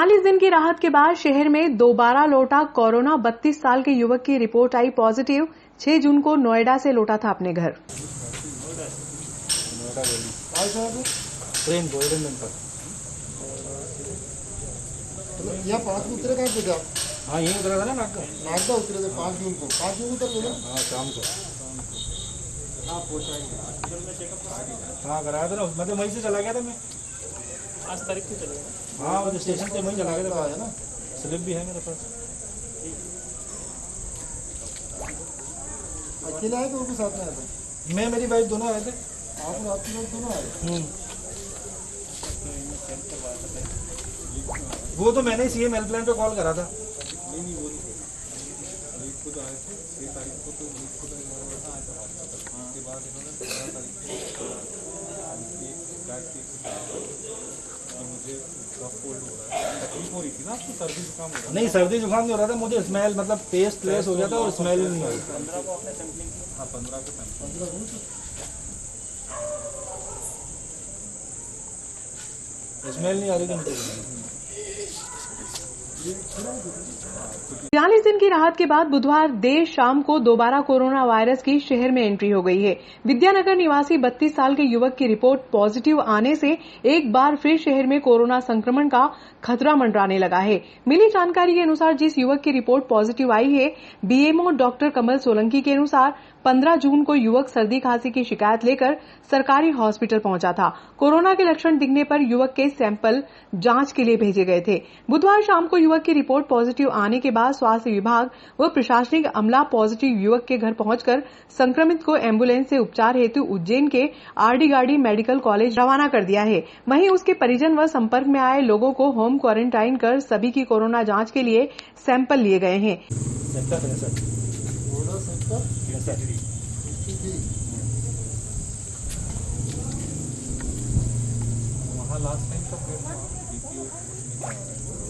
42 दिन की राहत के बाद शहर में दोबारा लौटा कोरोना। 32 साल के युवक की रिपोर्ट आई पॉजिटिव। 6 जून को नोएडा से लौटा था अपने घर। यहाँ 5 को उतरे कहाँ पे आप? हाँ यहीं उतरा था ना नागदा उतरे थे 5 जून को। 5 जून उतर गए। हाँ शाम को। हाँ कराया था ना, मैं तो वहीं से चला गया था। मैं आज तारीख से चले गए। हाँ वो स्टेशन से वहीं चला गया था। है ना, स्लिप भी है मेरे पास। अकेले आए थे, वो भी साथ में आए थे? मैं मेरी वाइफ दोनों आए थे। आप और आपकी लोग दोनों आए? वो तो मैंने सीएम हेल्पलाइन पे कॉल करा था। नहीं सर्दी जुकाम नहीं हो रहा था मुझे, स्मेल मतलब टेस्ट लेस हो गया था और स्मेल नहीं आई। 15 को आपने सैंपलिंग की? हाँ 15 को स्मेल नहीं आ रही थी मुझे। 42 दिन की राहत के बाद बुधवार देर शाम को दोबारा कोरोना वायरस की शहर में एंट्री हो गई है। विद्यानगर निवासी 32 साल के युवक की रिपोर्ट पॉजिटिव आने से एक बार फिर शहर में कोरोना संक्रमण का खतरा मंडराने लगा है। मिली जानकारी के अनुसार जिस युवक की रिपोर्ट पॉजिटिव आई है, बीएमओ डॉक्टर कमल सोलंकी के अनुसार 15 जून को युवक सर्दी खांसी की शिकायत लेकर सरकारी हॉस्पिटल पहुंचा था। कोरोना के लक्षण दिखने पर युवक के सैंपल जांच के लिए भेजे गए थे। बुधवार शाम को युवक की रिपोर्ट पॉजिटिव आने के बाद स्वास्थ्य विभाग व प्रशासनिक अमला पॉजिटिव युवक के घर पहुंचकर संक्रमित को एम्बुलेंस से उपचार हेतु उज्जैन के आरडी गार्डी मेडिकल कॉलेज रवाना कर दिया है। वहीं उसके परिजन व संपर्क में आए लोगों को होम क्वारंटाइन कर सभी की कोरोना जांच के लिए सैंपल लिए गए हैं। लास्ट टाइम कब गया था?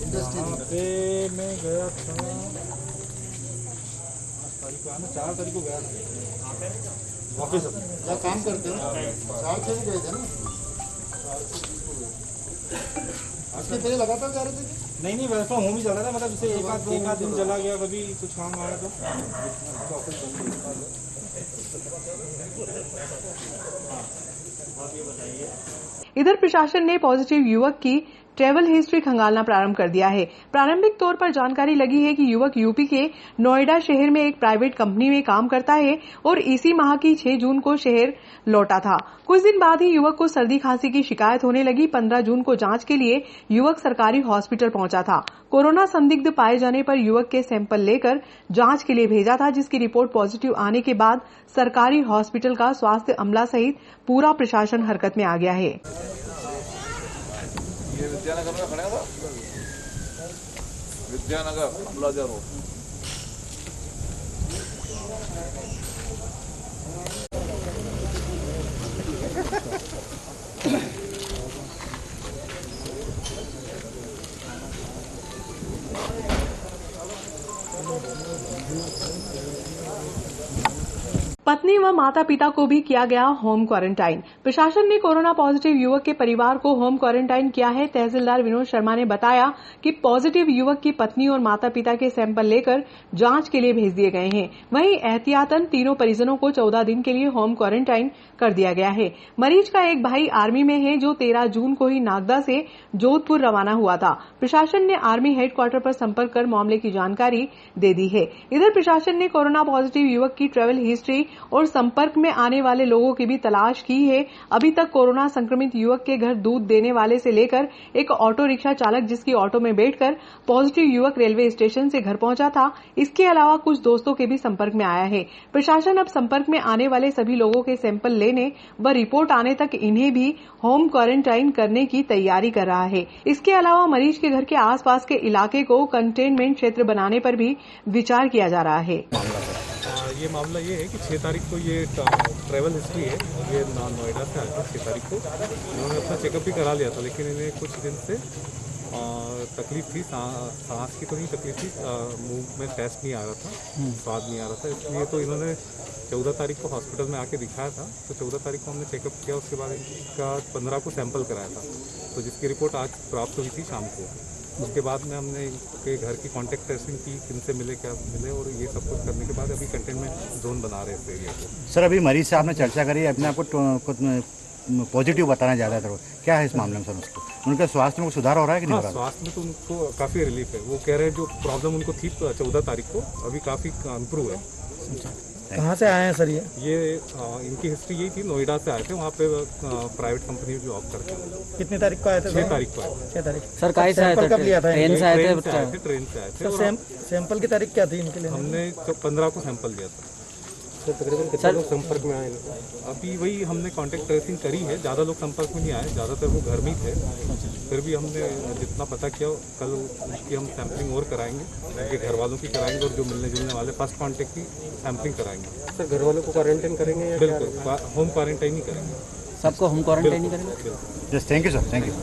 इंडस्ट्री में गया था 4 तारीख को गया था ऑफिस। क्या काम करते हैं? 4 से भी गए थे ना? उसके पहले लगातार जा रहे थे? नहीं वर्क फ्रॉम होम ही चल रहा था, मतलब जैसे एक आध दिन चला गया, कभी कुछ काम आया तो इधर प्रशासन ने पॉजिटिव युवक की ट्रैवल हिस्ट्री खंगालना प्रारंभ कर दिया है। प्रारंभिक तौर पर जानकारी लगी है कि युवक यूपी के नोएडा शहर में एक प्राइवेट कंपनी में काम करता है और इसी माह की 6 जून को शहर लौटा था। कुछ दिन बाद ही युवक को सर्दी खांसी की शिकायत होने लगी। 15 जून को जांच के लिए युवक सरकारी हॉस्पिटल पहुंचा था। कोरोना संदिग्ध पाए जाने पर युवक के सैंपल लेकर जांच के लिए भेजा था, जिसकी रिपोर्ट पॉजिटिव आने के बाद सरकारी हॉस्पिटल का स्वास्थ्य अमला सहित पूरा प्रशासन हरकत में आ गया है। ये विद्यानगर में खड़ा था, विद्यानगर अमलाजा रोड। पत्नी व माता पिता को भी किया गया होम क्वारंटाइन। प्रशासन ने कोरोना पॉजिटिव युवक के परिवार को होम क्वारंटाइन किया है। तहसीलदार विनोद शर्मा ने बताया कि पॉजिटिव युवक की पत्नी और माता पिता के सैंपल लेकर जांच के लिए भेज दिए गए हैं। वहीं एहतियातन तीनों परिजनों को 14 दिन के लिए होम क्वारंटाइन कर दिया गया है। मरीज का एक भाई आर्मी में है, जो 13 जून को ही नागदा से जोधपुर रवाना हुआ था। प्रशासन ने आर्मी हेडक्वार्टर पर संपर्क कर मामले की जानकारी दे दी है। इधर प्रशासन ने कोरोना पॉजिटिव युवक की ट्रैवल हिस्ट्री और संपर्क में आने वाले लोगों की भी तलाश की है। अभी तक कोरोना संक्रमित युवक के घर दूध देने वाले से लेकर एक ऑटो रिक्शा चालक जिसकी ऑटो में बैठकर पॉजिटिव युवक रेलवे स्टेशन से घर पहुंचा था, इसके अलावा कुछ दोस्तों के भी संपर्क में आया है। प्रशासन अब संपर्क में आने वाले सभी लोगों के सैंपल लेने व रिपोर्ट आने तक इन्हें भी होम क्वारंटाइन करने की तैयारी कर रहा है। इसके अलावा मरीज के घर के आसपास के इलाके को कंटेनमेंट क्षेत्र बनाने पर भी विचार किया जा रहा है। ये मामला ये है कि 6 तारीख को ये ट्रैवल हिस्ट्री है, ये नोएडा से आया था। 6 तारीख को इन्होंने अपना चेकअप भी करा लिया था, लेकिन इन्हें कुछ दिन से तकलीफ थी, सांस की तो नहीं तकलीफ थी, मुंह में टेस्ट नहीं आ रहा था, स्वाद नहीं आ रहा था, इसलिए तो इन्होंने 14 तारीख को हॉस्पिटल में आके दिखाया था। तो 14 तारीख को हमने चेकअप किया, उसके बाद इनका 15 को सैंपल कराया था, तो जिसकी रिपोर्ट आज प्राप्त हुई थी शाम को। उसके बाद में हमने इनके घर की कॉन्टैक्ट ट्रेसिंग की, किन से मिले क्या मिले, और ये सब कुछ करने के बाद अभी कंटेनमेंट जोन बना रहे थे एरिया को। सर अभी मरीज से आपने चर्चा करी, अपने आप को पॉजिटिव बताना ज़्यादा था, क्या है इस मामले में सर उसको? उनके स्वास्थ्य में कुछ सुधार हो रहा है कि नहीं हो रहा? स्वास्थ्य में तो उनको काफ़ी रिलीफ है। वो कह रहे हैं जो प्रॉब्लम उनको थी 14 तारीख को अभी काफ़ी इम्प्रूव है। कहाँ से आए हैं सर ये इनकी हिस्ट्री यही थी, नोएडा से आए थे, वहाँ पे प्राइवेट कंपनी में जॉब करते हैं। कितनी तारीख को आए थे? 6 तारीख को आए थे। 6 तारीख। सर काहे से आए थे? कब लिया था? ट्रेन से आए थे? ट्रेन से आए थे। सैंपल की तारीख क्या थी इनके लिए? हमने 15 को सैंपल लिया था। तकरीबन कितने लोग संपर्क में आए? अभी वही हमने कांटेक्ट ट्रेसिंग करी है, ज़्यादा लोग संपर्क में नहीं आए, ज़्यादातर वो घर में ही थे। फिर भी हमने जितना पता किया, कल उसकी हम सैम्पलिंग और कराएंगे, उनके घर वालों की कराएंगे, और जो मिलने जुलने वाले फर्स्ट कांटेक्ट की सैम्पलिंग कराएंगे। सर घर वालों को क्वारंटाइन करेंगे या? बिल्कुल, होम क्वारंटाइन ही करेंगे। सबको होम क्वारंटाइन ही करेंगे। Thank you sir, thank you.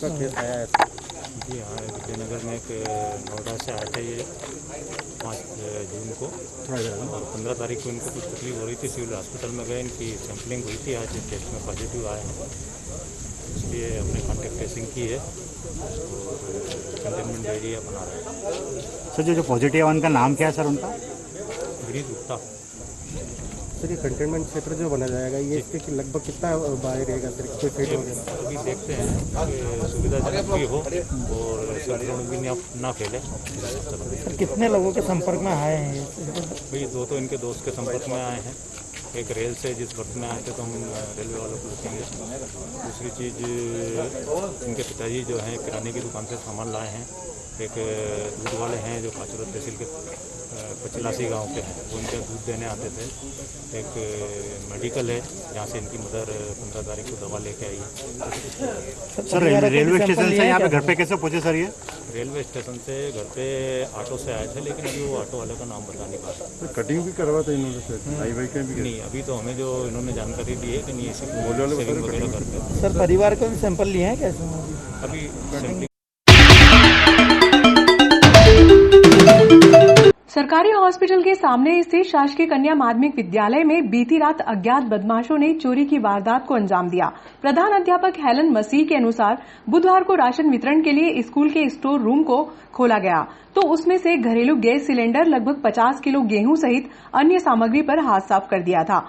Case आया है जी हाँ, विजयनगर में एक नोएडा से आए थे ये 5 जून को, और 15 तारीख को इनको कुछ तकलीफ हो रही थी, सिविल हॉस्पिटल में गए, इनकी सैंपलिंग हुई थी, आज टेस्ट में पॉजिटिव आए हैं, इसलिए हमने कॉन्टैक्ट ट्रेसिंग की है और कंटेनमेंट एरिया बना रहे हैं। सर जो पॉजिटिव है उनका नाम क्या है सर उनका? गिरीश गुप्ता। सर ये कंटेनमेंट क्षेत्र जो बना जाएगा, ये इसके लगभग कितना बाहर रहेगा सर? कोई फेट वगैरह अभी देखते हैं कि सुविधाजनक भी हो और संक्रमण भी ना फैले। सर कितने लोगों के संपर्क में आए हैं? भाई 2 तो इनके दोस्त के संपर्क में आए हैं, एक रेल से जिस वक्त में आए थे तो हम रेलवे वालों को रुकेंगे। दूसरी चीज़, इनके पिताजी जो हैं किराने की दुकान से सामान लाए हैं, एक दूध वाले हैं जो काचुरा तहसील के पचलासी गांव के हैं, वो इनका दूध देने आते थे। एक मेडिकल है जहाँ से इनकी मदर 15 तारीख को दवा लेके आई है। सर रेलवे स्टेशन से यहाँ पे घर पे कैसे पहुँचे सर? ये रेलवे स्टेशन से घर पे ऑटो से आए थे, लेकिन अभी वो ऑटो वाले का नाम बता नहीं पा रहा। कटिंग भी करवा था इन्होंने, हाई वाई का भी नहीं, अभी तो हमें जो इन्होंने जानकारी दी है कि नहीं ऐसी सेविंग वगैरह करते हैं। सर परिवार को भी सैंपल लिए हैं कैसे? अभी सैंपलिंग सरकारी हॉस्पिटल के सामने स्थित शासकीय कन्या माध्यमिक विद्यालय में बीती रात अज्ञात बदमाशों ने चोरी की वारदात को अंजाम दिया। प्रधान अध्यापक हेलन मसीह के अनुसार बुधवार को राशन वितरण के लिए स्कूल के स्टोर रूम को खोला गया तो उसमें से घरेलू गैस सिलेंडर, लगभग 50 किलो गेहूं सहित अन्य सामग्री पर हाथ साफ कर दिया था।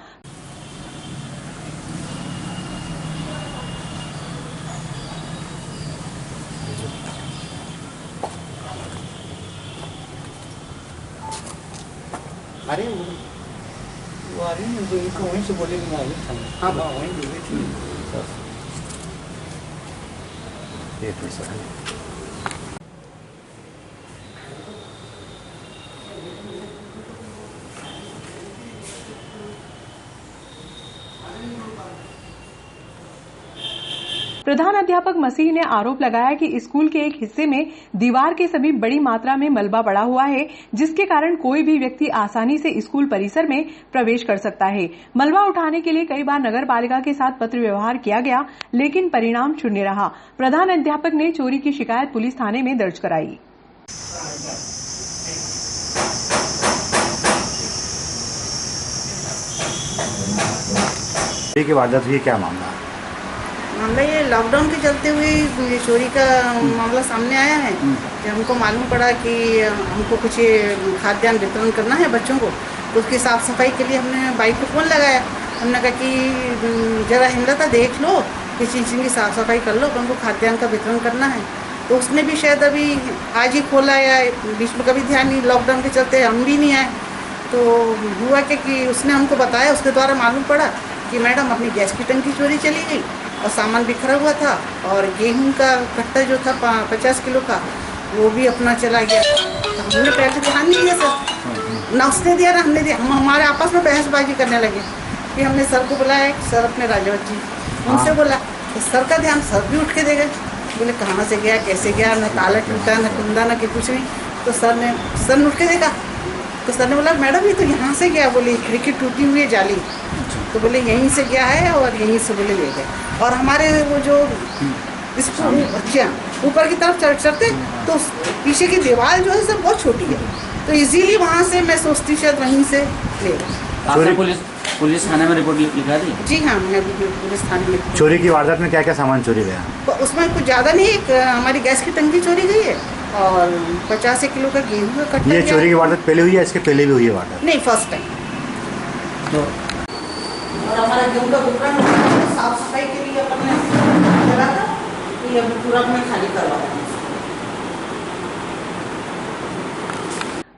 अरे वो आ रही है, तो इनको वहीं से बोलेंगे ना, हाँ वहीं बोले थी। प्रधान अध्यापक मसीह ने आरोप लगाया कि स्कूल के एक हिस्से में दीवार के सभी बड़ी मात्रा में मलबा पड़ा हुआ है, जिसके कारण कोई भी व्यक्ति आसानी से स्कूल परिसर में प्रवेश कर सकता है। मलबा उठाने के लिए कई बार नगर पालिका के साथ पत्र व्यवहार किया गया, लेकिन परिणाम शून्य रहा। प्रधान अध्यापक ने चोरी की शिकायत पुलिस थाने में दर्ज कराई। के वारदात ये क्या मामला है? मामला ये लॉकडाउन के चलते हुए ये चोरी का मामला सामने आया है। जब हमको मालूम पड़ा कि हमको कुछ खाद्यान्न वितरण करना है बच्चों को, तो उसकी साफ़ सफाई के लिए हमने बाइक को फ़ोन लगाया। हमने कहा कि ज़रा हिंदता देख लो, किसी चीज़ की साफ़ सफाई कर लो, हमको खाद्यान्न का वितरण करना है। तो उसने भी शायद अभी आज ही खोला या बीच में कभी ध्यान नहीं, लॉकडाउन के चलते हम भी नहीं आए। तो हुआ कि उसने हमको बताया, उसके द्वारा मालूम पड़ा कि मैडम अपनी गैस की टंकी चोरी चली गई और सामान बिखरा हुआ था, और गेहूं का कट्टा जो था 50 किलो का, वो भी अपना चला गया। तो हमने पहले ध्यान नहीं दिया सर, ना उसने दिया ना हमने दिया। हम हमारे आपस में बहसबाजी करने लगे। फिर हमने सर को बुलाया, सर अपने राजवत जी, उनसे बोला तो सर का ध्यान, सर भी उठ के दे गए। बोले कहाँ से गया, कैसे गया, न ताला टूटा, न कुंदा, न कि कुछ नहीं। तो सर ने उठ के देखा, तो सर ने बोला मैडम ये तो यहाँ से गया। बोले खिड़की टूटी हुई है जाली, तो बोले यहीं से गया है और यहीं से बोले ले गए। और हमारे वो जो इसको बच्चियाँ ऊपर की तरफ चढ़ते, तो पीछे की दीवार जो है सब बहुत छोटी है, तो इजीली वहाँ से मैं सोचती शायद वहीं से ले गए। पुलिस थाने में रिपोर्ट लिखा दी? जी हाँ, मैं पुलिस थाने में। चोरी की वारदात में क्या क्या सामान चोरी गया? उसमें कुछ ज़्यादा नहीं, एक हमारी गैस की टंकी चोरी गई है और 50 किलो का गेहूँ का कट्टा। ये चोरी की वारदात पहले हुई है, इसके पहले भी हुई है वारदात? नहीं, फर्स्ट टाइम। तो और हमारा गेहूँ का गुप्ता साफ सफाई के लिए अपने चला था, ये पूरा अपने खाली करवाया।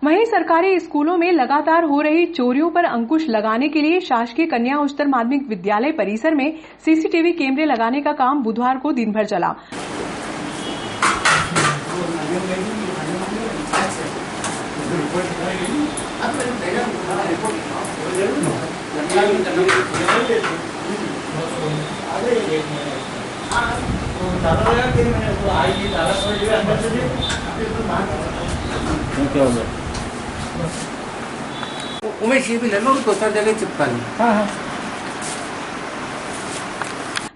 वहीं सरकारी स्कूलों में लगातार हो रही चोरियों पर अंकुश लगाने के लिए शासकीय कन्या उच्चतर माध्यमिक विद्यालय परिसर में सीसीटीवी कैमरे लगाने का काम बुधवार को दिन भर चला। क्या हो गया? उमेश ये भी ले लो, 2-4 जगह चिपका ली। हाँ।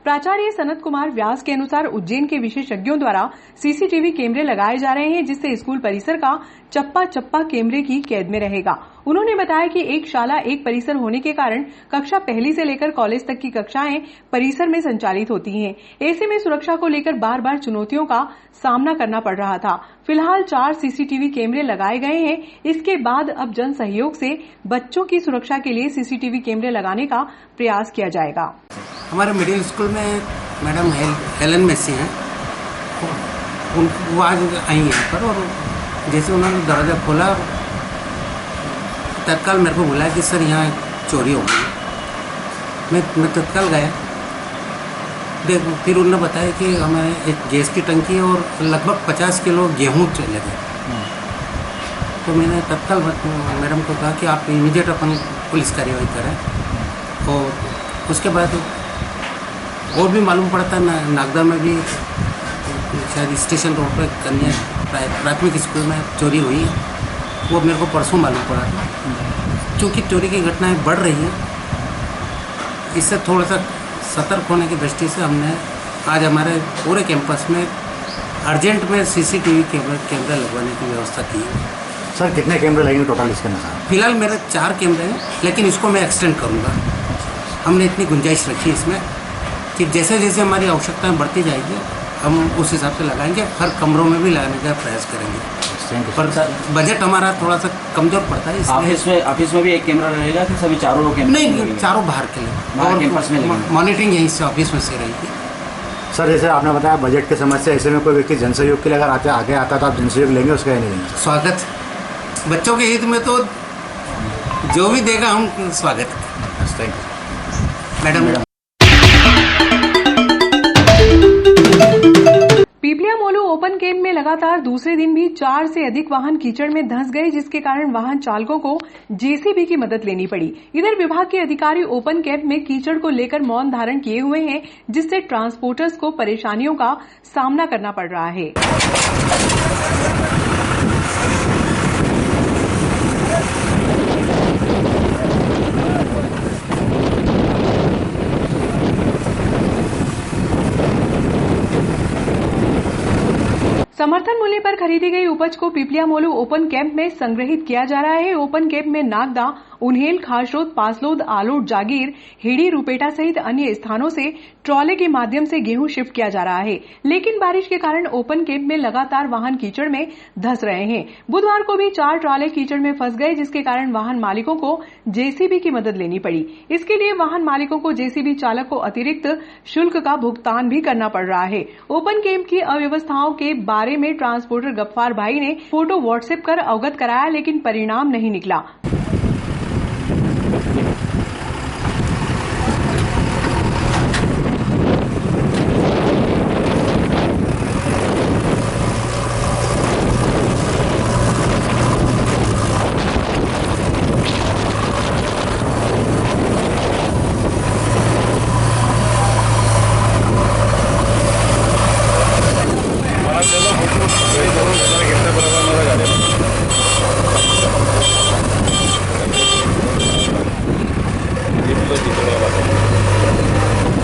प्राचार्य सनत कुमार व्यास के अनुसार उज्जैन के विशेषज्ञों द्वारा सीसीटीवी कैमरे लगाए जा रहे हैं, जिससे स्कूल परिसर का चप्पा चप्पा कैमरे की कैद में रहेगा। उन्होंने बताया कि एक शाला एक परिसर होने के कारण कक्षा पहली से लेकर कॉलेज तक की कक्षाएं परिसर में संचालित होती हैं। ऐसे में सुरक्षा को लेकर बार बार चुनौतियों का सामना करना पड़ रहा था। फिलहाल 4 सीसीटीवी कैमरे लगाए गए हैं। इसके बाद अब जन सहयोग से बच्चों की सुरक्षा के लिए सीसीटीवी कैमरे लगाने का प्रयास किया जाएगा। हमारे मिडिल स्कूल में मैडम हेलन मेसी हैं, वो आज आई यहाँ पर, और जैसे उन्होंने दरवाज़ा खोला तत्काल मेरे को बुलाया कि सर यहाँ चोरी हो गई। मैं तत्काल गया, फिर उन्होंने बताया कि हमारे एक गैस की टंकी और लगभग 50 किलो गेहूँ चले गए। तो मैंने तत्काल मैडम को कहा कि आप इमीडिएट अपन पुलिस कार्रवाई करें। और उसके बाद और भी मालूम पड़ता है नागदा में भी शायद स्टेशन रोड पर कन्या प्राथमिक स्कूल में चोरी हुई है, वो मेरे को परसों मालूम पड़ा था। क्योंकि चोरी की घटनाएं बढ़ रही हैं, इससे थोड़ा सा सतर्क होने की दृष्टि से हमने आज हमारे पूरे कैंपस में अर्जेंट में सीसीटीवी कैमरा लगवाने की व्यवस्था की है। सर कितने कैमरे लगेंगे टोटल इसके अंदर? फिलहाल मेरे 4 कैमरे हैं, लेकिन इसको मैं एक्सटेंड करूँगा। हमने इतनी गुंजाइश रखी इसमें कि जैसे जैसे हमारी आवश्यकताएं बढ़ती जाएगी हम उस हिसाब से लगाएंगे, हर कमरों में भी लगाने का प्रयास करेंगे। पर बजट हमारा थोड़ा सा कमजोर पड़ता है। ऑफिस में भी एक कैमरा रहेगा कि सभी चारों कैमरे? नहीं, चारों बाहर के लिए, और कैंपस में मॉनिटरिंग यहीं से ऑफिस में से रहेगी। सर जैसे आपने बताया बजट की समस्या, ऐसे में कोई व्यक्ति जनसहयोग के लिए अगर आगे आता तो आप जनसहयोग लेंगे, उसका नहीं लेंगे? स्वागत, बच्चों के हित में तो जो भी देगा हम स्वागत करेंगे। Thank you madam. Piplia Molu open camp में लगातार दूसरे दिन भी 4 से अधिक वाहन कीचड़ में धंस गए, जिसके कारण वाहन चालकों को जेसीबी की मदद लेनी पड़ी। इधर विभाग के अधिकारी ओपन कैंप में कीचड़ को लेकर मौन धारण किए हुए हैं, जिससे ट्रांसपोर्टर्स को परेशानियों का सामना करना पड़ रहा है। समर्थन मूल्य पर खरीदी गई उपज को पीपलिया मोलू ओपन कैंप में संग्रहित किया जा रहा है। ओपन कैंप में नागदा, उन्हेल, खासरोद, पासलोद, आलोट, जागीर, हेड़ी, रुपेटा सहित अन्य स्थानों से ट्रॉले के माध्यम से गेहूं शिफ्ट किया जा रहा है। लेकिन बारिश के कारण ओपन कैंप में लगातार वाहन कीचड़ में धंस रहे हैं। बुधवार को भी 4 ट्रॉले कीचड़ में फंस गए, जिसके कारण वाहन मालिकों को जेसीबी की मदद लेनी पड़ी। इसके लिए वाहन मालिकों को जेसीबी चालक को अतिरिक्त शुल्क का भुगतान भी करना पड़ रहा है। ओपन कैंप की अव्यवस्थाओं के बारे में ट्रांसपोर्टर गफ्फार भाई ने फोटो व्हाट्सएप कर अवगत कराया, लेकिन परिणाम नहीं निकला।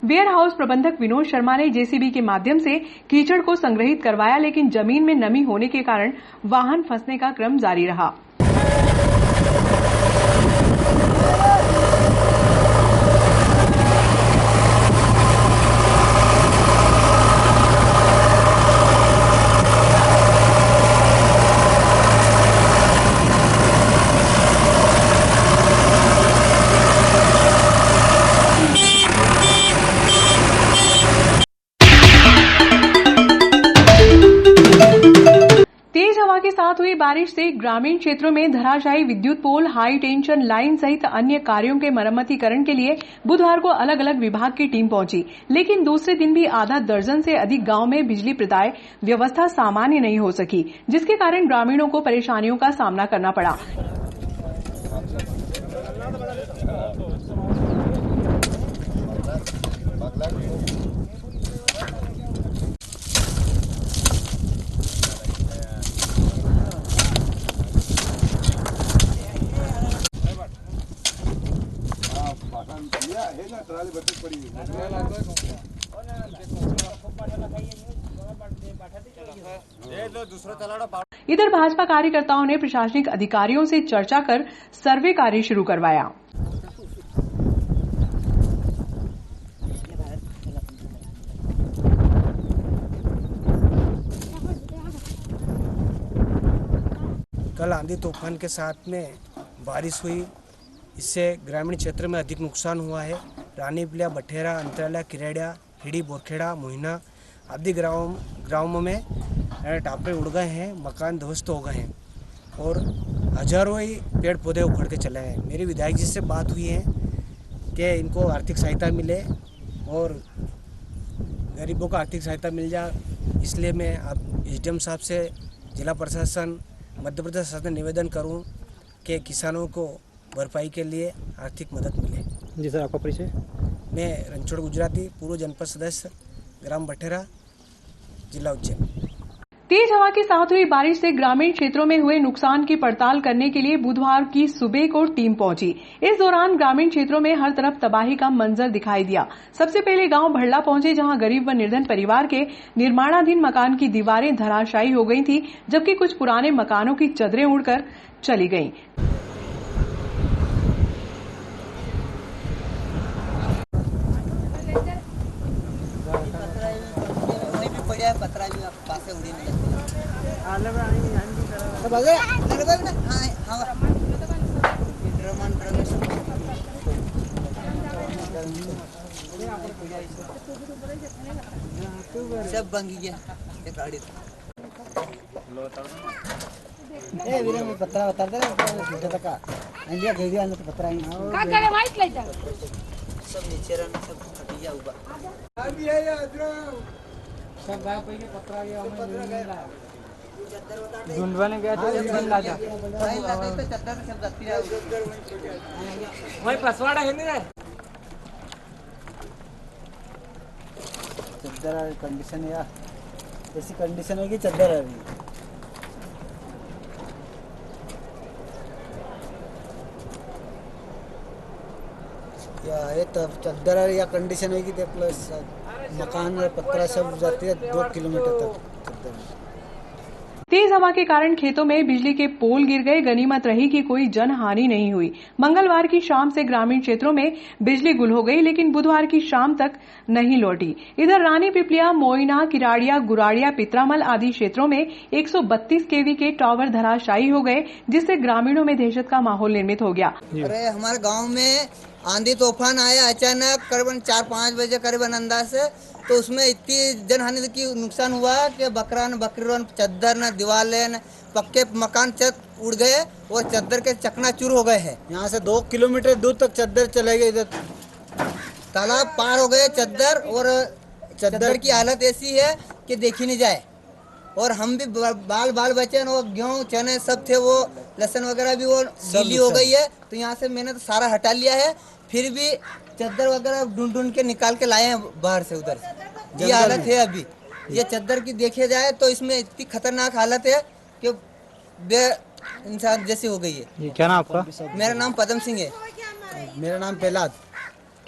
वेयर हाउस प्रबंधक विनोद शर्मा ने जेसीबी के माध्यम से कीचड़ को संग्रहित करवाया, लेकिन जमीन में नमी होने के कारण वाहन फंसने का क्रम जारी रहा। साथ हुई बारिश से ग्रामीण क्षेत्रों में धराशायी विद्युत पोल, हाई टेंशन लाइन सहित अन्य कार्यों के मरम्मतीकरण के लिए बुधवार को अलग अलग विभाग की टीम पहुंची, लेकिन दूसरे दिन भी आधा दर्जन से अधिक गांव में बिजली प्रदाय व्यवस्था सामान्य नहीं हो सकी, जिसके कारण ग्रामीणों को परेशानियों का सामना करना पड़ा। इधर भाजपा कार्यकर्ताओं ने प्रशासनिक अधिकारियों से चर्चा कर सर्वे कार्य शुरू करवाया। कल आंधी तूफान के साथ में बारिश हुई, इससे ग्रामीण क्षेत्र में अधिक नुकसान हुआ है। रानीपलिया, बठेरा, अंतराला, किरेड़ा, हिड़ी, बोरखेड़ा, मोहिना आदि ग्रामों में टापरे उड़ गए हैं, मकान ध्वस्त हो गए हैं और हजारों ही पेड़ पौधे उखड़ के चले हैं। मेरी विधायक जी से बात हुई है कि इनको आर्थिक सहायता मिले और गरीबों को आर्थिक सहायता मिल जाए, इसलिए मैं आप एसडीएम साहब से, जिला प्रशासन, मध्य प्रदेश शासन निवेदन करूं कि किसानों को भरपाई के लिए आर्थिक मदद मिले। जी सर, आपका परिचय? मैं रणछोड़ गुजराती, पूर्व जनपद सदस्य, ग्राम बठेरा, जिला उज्जैन। तेज हवा के साथ हुई बारिश से ग्रामीण क्षेत्रों में हुए नुकसान की पड़ताल करने के लिए बुधवार की सुबह को टीम पहुंची। इस दौरान ग्रामीण क्षेत्रों में हर तरफ तबाही का मंजर दिखाई दिया। सबसे पहले गांव भड़ला पहुंचे, जहां गरीब व निर्धन परिवार के निर्माणाधीन मकान की दीवारें धराशायी हो गई थी, जबकि कुछ पुराने मकानों की चदरें उड़कर चली गईं। सब बंगी गया पत्रा बता दे इंडिया भेज दिया तो पत्रा का करे माइक ले जा सब नीचे रहना सब हटिया ऊपर अभी है सब गाय पे के पत्रा गया हमें ढूंढवाने गया तो दिन लाजा भाई लाते तो चद्दर सब दत्ती है भाई पसवाड़ा है नहीं रे चद्दर कंडीशन है यार, ऐसी कंडीशन है कि चद्दर है अभी। या ये तब चद्दर है या कंडीशन है कि प्लस मकान और पत्रा सब जाती है 2 किलोमीटर तक चद्दर। तेज हवा के कारण खेतों में बिजली के पोल गिर गए। गनीमत रही कि कोई जनहानि नहीं हुई। मंगलवार की शाम से ग्रामीण क्षेत्रों में बिजली गुल हो गई, लेकिन बुधवार की शाम तक नहीं लौटी। इधर रानी पिपलिया, मोइना, किराड़िया, गुराड़िया, पित्रामल आदि क्षेत्रों में 132 केवी के टावर धराशायी हो गए, जिससे ग्रामीणों में दहशत का माहौल निर्मित हो गया। अरे हमारे गाँव में आंधी तूफान आया अचानक, करीबन 4-5 बजे करीबन अंदाज से, तो उसमें इतनी जनहानि की नुकसान हुआ कि बकरा न बकरी न चद्दर न दीवारें न पक्के मकान छत उड़ गए और चद्दर के चकनाचूर हो गए हैं। यहाँ से 2 किलोमीटर दूर तक चद्दर चले गए, इधर तालाब पार हो गए चद्दर, और चद्दर की हालत ऐसी है कि देखी नहीं जाए। और हम भी बाल बचे और गेहूँ चने सब थे, वो लहसुन वगैरह भी वो गीली हो गई है, तो यहाँ से मैंने तो सारा हटा लिया है। फिर भी चद्दर वगैरह ढूंढ के निकाल के लाए हैं बाहर से, उधर ये हालत है अभी। ये चद्दर की देखी जाए तो इसमें इतनी खतरनाक हालत है कि बे इंसान जैसी हो गई है। क्या नाम आपका? मेरा नाम पदम सिंह है। मेरा नाम प्रहलाद।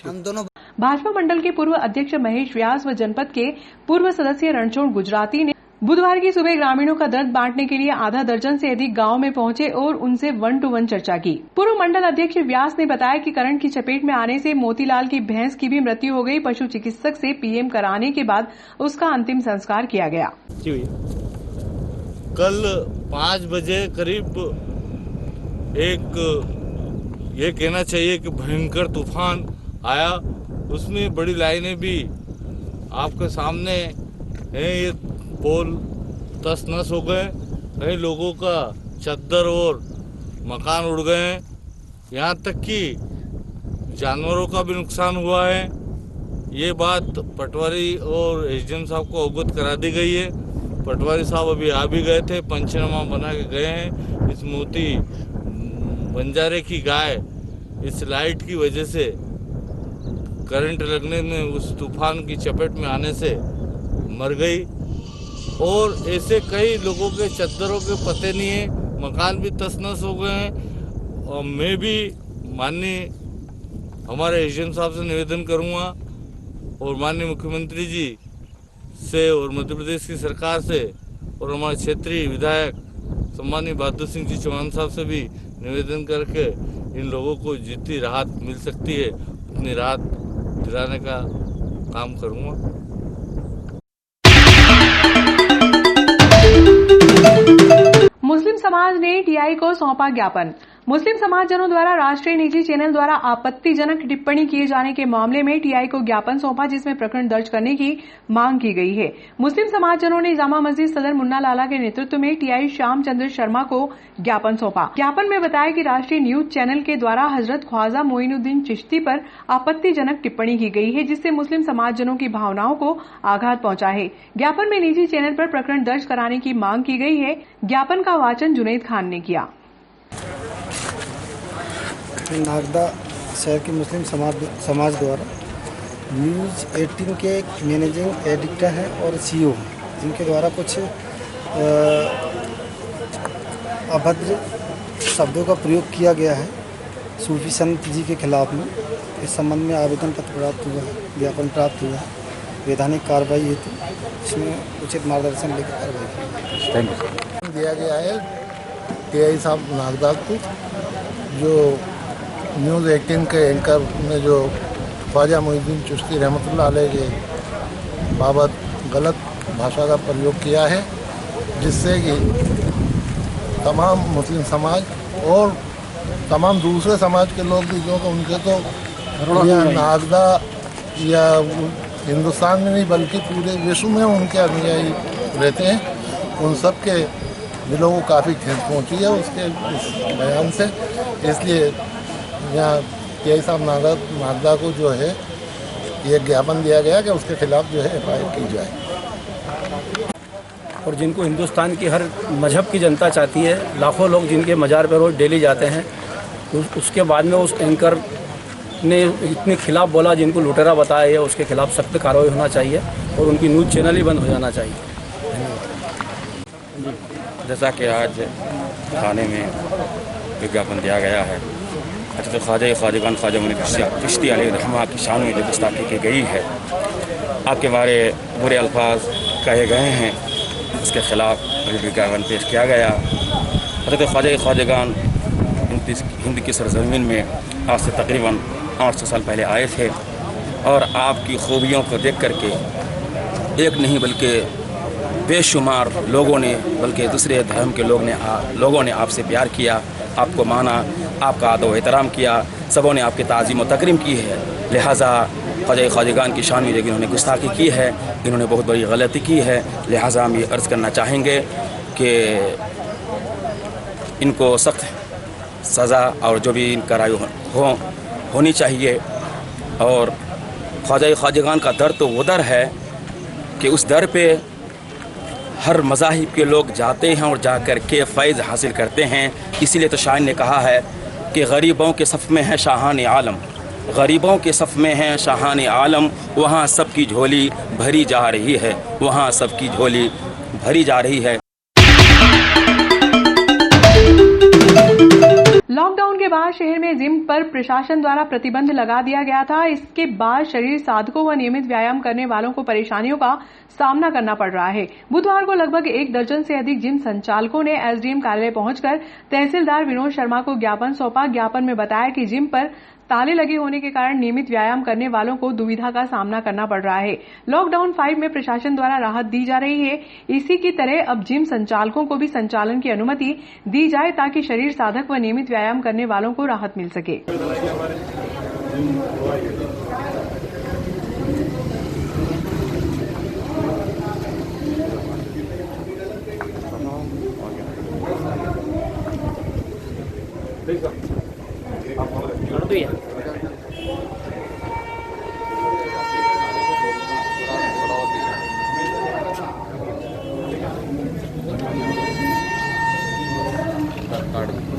हम दोनों भाजपा मंडल के पूर्व अध्यक्ष महेश व्यास व जनपद के पूर्व सदस्य रणछोड़ गुजराती ने बुधवार की सुबह ग्रामीणों का दर्द बांटने के लिए आधा दर्जन से अधिक गांव में पहुंचे और उनसे 1-to-1 चर्चा की। पूर्व मंडल अध्यक्ष व्यास ने बताया कि करंट की चपेट में आने से मोतीलाल की भैंस की भी मृत्यु हो गई। पशु चिकित्सक से पीएम कराने के बाद उसका अंतिम संस्कार किया गया। कल 5 बजे करीब एक ये कहना चाहिए कि भयंकर तूफान आया, उसमें बड़ी लाइनें भी आपके सामने हैं, ये पोल तस नस हो गए कई लोगों का चद्दर और मकान उड़ गए हैं। यहाँ तक कि जानवरों का भी नुकसान हुआ है। ये बात पटवारी और एसडीएम साहब को अवगत करा दी गई है। पटवारी साहब अभी आ भी गए थे, पंचनामा बना के गए हैं। इस मोती बंजारे की गाय इस लाइट की वजह से करंट लगने में उस तूफान की चपेट में आने से मर गई। और ऐसे कई लोगों के चद्दरों के पते नहीं है, मकान भी तसनस हो गए हैं। और मैं भी माननीय हमारे एसडीएम साहब से निवेदन करूंगा और माननीय मुख्यमंत्री जी से और मध्य प्रदेश की सरकार से और हमारे क्षेत्रीय विधायक सम्मानीय बहादुर सिंह जी चौहान साहब से भी निवेदन करके इन लोगों को जितनी राहत मिल सकती है उतनी राहत दिलाने का काम करूंगा। मुस्लिम समाज ने टीआई को सौंपा ज्ञापन। मुस्लिम समाजजनों द्वारा राष्ट्रीय निजी चैनल द्वारा आपत्तिजनक टिप्पणी किए जाने के मामले में टीआई को ज्ञापन सौंपा, जिसमें प्रकरण दर्ज करने की मांग की गई है। मुस्लिम समाजजनों ने जामा मस्जिद सदर मुन्ना लाला के नेतृत्व में टीआई श्याम चंद्र शर्मा को ज्ञापन सौंपा। ज्ञापन में बताया कि राष्ट्रीय न्यूज चैनल के द्वारा हजरत ख्वाजा मोइनुद्दीन चिश्ती पर आपत्तिजनक टिप्पणी की गई है, जिससे मुस्लिम समाजजनों की भावनाओं को आघात पहुंचा है। ज्ञापन में निजी चैनल पर प्रकरण दर्ज कराने की मांग की गई है। ज्ञापन का वाचन जुनैद खान ने किया। नागदा शहर के मुस्लिम समाज द्वारा न्यूज़ 18 के मैनेजिंग एडिटर हैं और सीईओ हैं, जिनके द्वारा कुछ अभद्र शब्दों का प्रयोग किया गया है सूफी संत जी के खिलाफ में। इस संबंध में आवेदन पत्र प्राप्त हुआ है, ज्ञापन प्राप्त हुआ है। वैधानिक कार्रवाई हेतु इसमें उचित मार्गदर्शन लेकर कार्रवाई दिया गया है टीआई साहब नागदा को, जो न्यूज़ 18 के एंकर ने जो ख्वाजा मोइनुद्दीन चिश्ती रहमतुल्लाह अलैह के बाबत गलत भाषा का प्रयोग किया है, जिससे कि तमाम मुस्लिम समाज और तमाम दूसरे समाज के लोग भी, जो उनके तो या नागदा या हिंदुस्तान में नहीं बल्कि पूरे विश्व में उनके अनुयायी रहते हैं, उन सब के दिलों को काफ़ी ठेस पहुँची है उसके इस बयान से। इसलिए यहाँ टीआई साहब नागदा को जो है ये ज्ञापन दिया गया कि उसके खिलाफ जो है एफआईआर की जाए। और जिनको हिंदुस्तान की हर मजहब की जनता चाहती है, लाखों लोग जिनके मज़ार पर रोज़ डेली जाते हैं, उसके बाद में उस एंकर ने इतने खिलाफ बोला, जिनको लुटेरा बताया है, उसके खिलाफ सख्त कार्रवाई होना चाहिए और उनकी न्यूज़ चैनल ही बंद हो जाना चाहिए। जैसा कि आज थाने में विज्ञापन दिया गया है, हज़रत ख्वाजा ख्वाजगान ख्वाजा मोइनुद्दीन चिश्ती अलैहिर्रहमा की शान में जो गुस्ताखी की गई है, आपके बारे बुरे अल्फाज कहे गए हैं, उसके खिलाफ विज्ञापन पेश किया गया। हज़रत ख्वाजा ख्वाजगान हिंद की सरजमीन में आज से तकरीबन 800 साल पहले आए थे और आपकी खूबियों को देख करके एक नहीं बल्कि बेशुमार लोगों ने, बल्कि दूसरे धर्म के लोगों ने आपसे प्यार किया, आपको माना, आपका अदब एहतराम किया, सबों ने आपकी ताज़ीम और तकरीम की है। लिहाजा ख्वाजा ख्वाजगान की शान में जो इन्होंने गुस्ताखी की है, इन्होंने बहुत बड़ी गलती की है। लिहाजा हम ये अर्ज़ करना चाहेंगे कि इनको सख्त सज़ा और जो भी इनका राय होनी चाहिए। और ख्वाजा ख्वाजगान का दर तो वो दर है कि उस दर पे हर मज़ाहिब के लोग जाते हैं और जाकर के फ़ैज़ हासिल करते हैं। इसीलिए तो शायर ने कहा है कि गरीबों के सफ़ में है शाहान आलम, गरीबों के सफ़ में है शाहान आलम, वहाँ सबकी झोली भरी जा रही है, वहाँ सबकी झोली भरी जा रही है। लॉकडाउन के बाद शहर में जिम पर प्रशासन द्वारा प्रतिबंध लगा दिया गया था। इसके बाद शरीर साधकों व नियमित व्यायाम करने वालों को परेशानियों का सामना करना पड़ रहा है। बुधवार को लगभग 1 दर्जन से अधिक जिम संचालकों ने एसडीएम कार्यालय पहुंचकर तहसीलदार विनोद शर्मा को ज्ञापन सौंपा। ज्ञापन में बताया कि जिम पर ताले लगे होने के कारण नियमित व्यायाम करने वालों को दुविधा का सामना करना पड़ रहा है। लॉकडाउन 5 में प्रशासन द्वारा राहत दी जा रही है। इसी की तरह अब जिम संचालकों को भी संचालन की अनुमति दी जाए ताकि शरीर साधक व नियमित व्यायाम करने वालों को राहत मिल सके। कार्ड